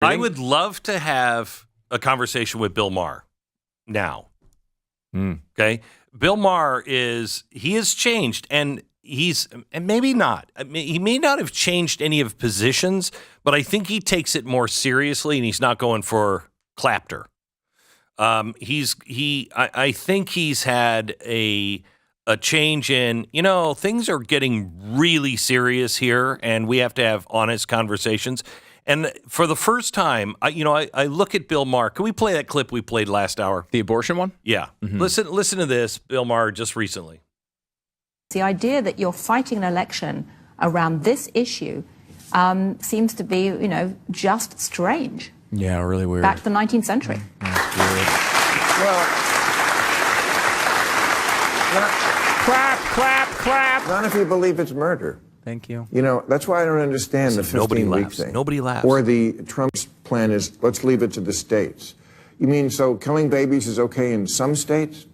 I would love to have a conversation with Bill Maher now. Okay? Bill Maher he has changed, and and maybe not. I mean, he may not have changed any of positions, but I think he takes it more seriously, and he's not going for clapter. I think he's had a change in, things are getting really serious here, and we have to have honest conversations. And for the first time, I look at Bill Maher. Can we play that clip we played last hour? The abortion one? Yeah. Mm-hmm. Listen to this, Bill Maher, just recently. The idea that you're fighting an election around this issue seems to be, just strange. Yeah, really weird. Back to the 19th century. Well, clap. none of you believe it's murder. Thank you. That's why I don't understand the 15-week thing. Nobody laughs. Or Trump's plan is, let's leave it to the states. You mean, so killing babies is okay in some states?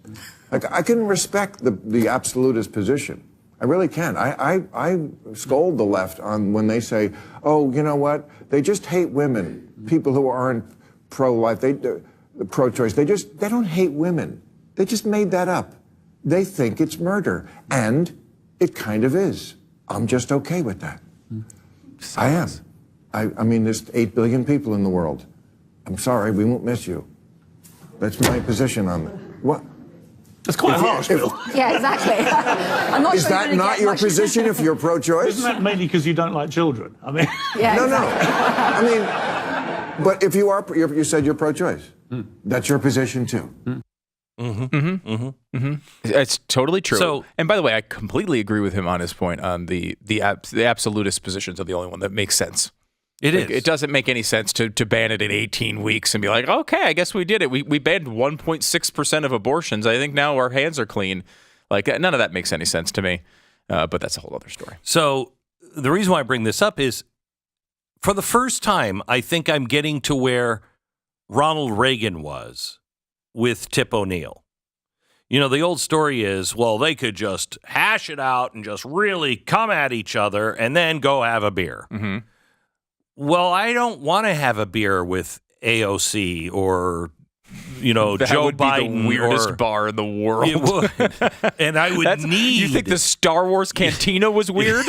Like, I can respect the absolutist position. I really can. I scold the left on when they say, oh, you know what? They just hate women. People who aren't pro-life, pro-choice. They don't hate women. They just made that up. They think it's murder. And it kind of is. I'm just okay with that. I am. I mean, there's 8 billion people in the world. I'm sorry, we won't miss you. That's my position on it. What? That's quite harsh, Bill. Yeah, exactly. I'm not Is sure that not your position if you're pro-choice? Isn't that mainly because you don't like children? I mean, Yeah, No. exactly. I mean, but if you are, you said you're pro-choice. That's your position too. It's totally true. So, and by the way, I completely agree with him on his point on the absolutist positions are the only one that makes sense. It doesn't make any sense to ban it in 18 weeks and be like, okay, I guess we did it. We banned 1.6% of abortions. I think now our hands are clean. Like, none of that makes any sense to me. But that's a whole other story. So the reason why I bring this up is, for the first time, I think I'm getting to where Ronald Reagan was with Tip O'Neill. The old story is, well, they could just hash it out and just really come at each other and then go have a beer. Mm-hmm. Well, I don't want to have a beer with AOC or, that Joe would Biden. Be the weirdest bar in the world. It would. And I would need. You think the Star Wars Cantina was weird?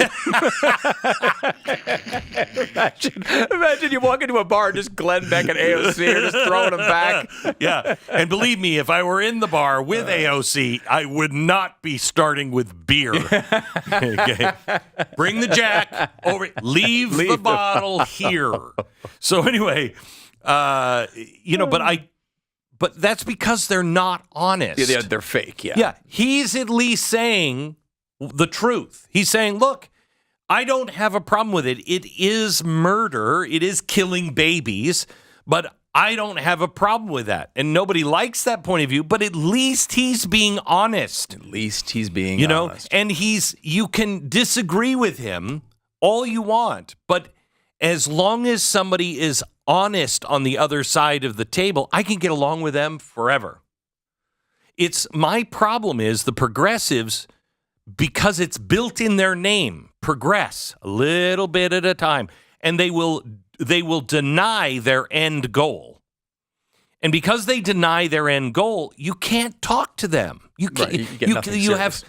Imagine you walk into a bar and just Glenn Beck and AOC are just throwing them back. Yeah. And believe me, if I were in the bar with AOC, I would not be starting with beer. Okay. Bring the jack over. Leave the bottle here. So anyway, but that's because they're not honest. Yeah, they're fake, yeah. Yeah, he's at least saying the truth. He's saying, look, I don't have a problem with it. It is murder. It is killing babies, but I don't have a problem with that. And nobody likes that point of view, but at least he's being honest. At least he's being honest. And you can disagree with him all you want, but as long as somebody is honest on the other side of the table, I can get along with them forever. My problem is the progressives, because it's built in their name, progress a little bit at a time, and they will deny their end goal. And because they deny their end goal, you can't talk to them. You have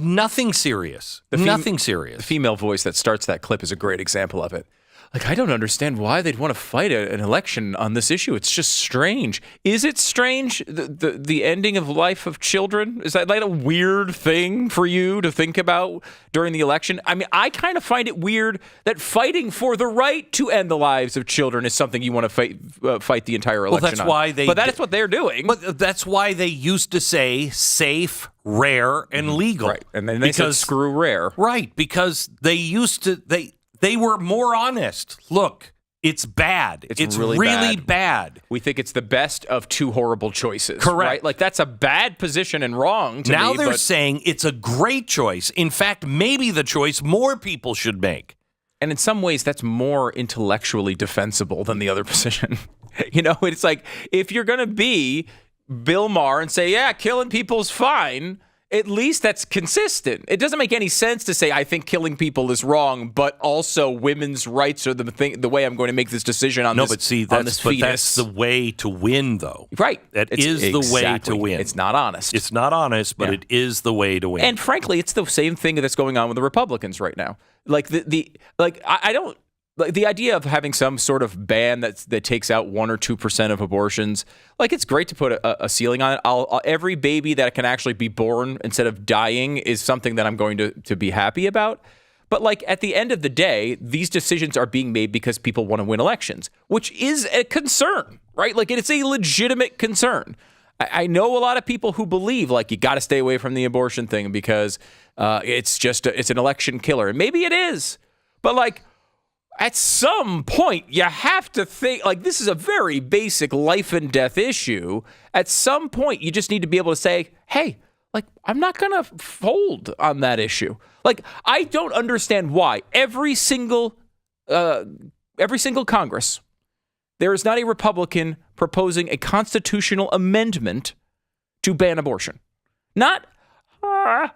nothing serious. Nothing serious. The female voice that starts that clip is a great example of it. Like, I don't understand why they'd want to fight an election on this issue. It's just strange. Is it strange, the ending of life of children? Is that like a weird thing for you to think about during the election? I mean, I kind of find it weird that fighting for the right to end the lives of children is something you want to fight the entire election on. But that's what they're doing. But that's why they used to say safe, rare, and legal. Right. And then they said screw rare. Right, because they used to... They were more honest. Look, it's bad. It's really bad. We think it's the best of two horrible choices. Correct. Right? Like, that's a bad position and wrong to me. Now they're saying it's a great choice. In fact, maybe the choice more people should make. And in some ways, that's more intellectually defensible than the other position. It's like, if you're going to be Bill Maher and say, yeah, killing people's fine, at least that's consistent. It doesn't make any sense to say I think killing people is wrong, but also women's rights are the way I'm going to make this decision on No, this. but see, this fetus. that's the way to win, though. Right. That is the way to win. It's not honest. It's not honest, but it is the way to win. And frankly, it's the same thing that's going on with the Republicans right now. Like I don't like the idea of having some sort of ban that takes out 1 or 2% of abortions. Like, it's great to put a ceiling on it. Every baby that can actually be born instead of dying is something that I'm going to be happy about. But like at the end of the day, these decisions are being made because people want to win elections, which is a concern, right? Like, it's a legitimate concern. I know a lot of people who believe like you got to stay away from the abortion thing because it's an election killer, and maybe it is. But like, at some point, you have to think, like, this is a very basic life and death issue. At some point, you just need to be able to say, hey, like, I'm not going to fold on that issue. Like, I don't understand why every single Congress, there is not a Republican proposing a constitutional amendment to ban abortion. Not, what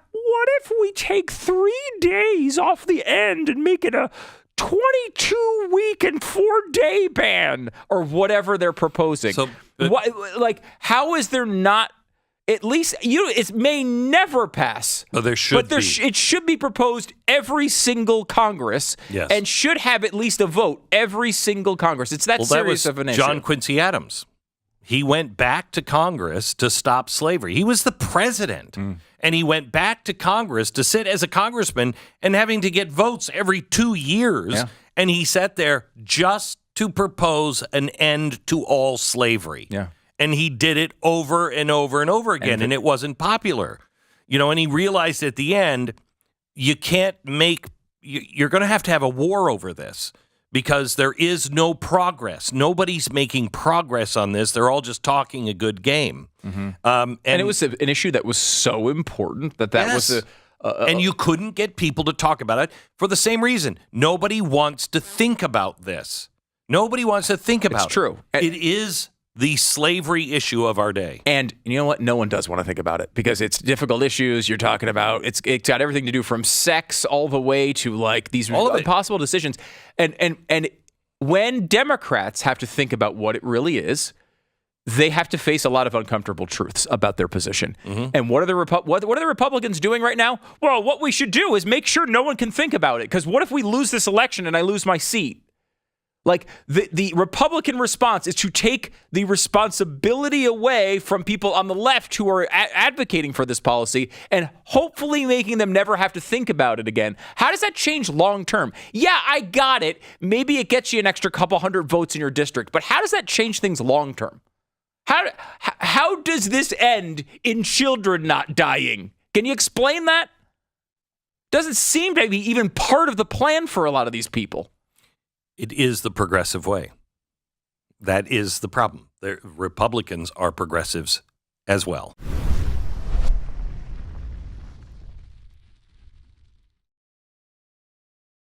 if we take 3 days off the end and make it a 22-week and 4-day ban, or whatever they're proposing. So, like, how is there not at least it may never pass? Oh, there should be. It should be proposed every single Congress, yes, and should have at least a vote every single Congress. It's that serious of an issue. John Quincy Adams. He went back to Congress to stop slavery. He was the president. And he went back to Congress to sit as a congressman and having to get votes every 2 years. Yeah. And he sat there just to propose an end to all slavery. Yeah. And he did it over and over and over again. And it wasn't popular. And he realized at the end, you're going to have a war over this. Because there is no progress. Nobody's making progress on this. They're all just talking a good game. Mm-hmm. And it was an issue that was so important that yes, was and you couldn't get people to talk about it for the same reason. Nobody wants to think about this. Nobody wants to think about it. It's true. It is the slavery issue of our day. And you know what? No one does want to think about it because it's difficult issues you're talking about. It's got everything to do from sex all the way to like these impossible decisions. And when Democrats have to think about what it really is, they have to face a lot of uncomfortable truths about their position. Mm-hmm. And what are the Republicans doing right now? Well, what we should do is make sure no one can think about it, because what if we lose this election and I lose my seat? Like, the Republican response is to take the responsibility away from people on the left who are advocating for this policy and hopefully making them never have to think about it again. How does that change long term? Yeah, I got it. Maybe it gets you an extra couple hundred votes in your district, but how does that change things long term? How does this end in children not dying? Can you explain that? Doesn't seem to be even part of the plan for a lot of these people. It is the progressive way. That is the problem. The Republicans are progressives as well.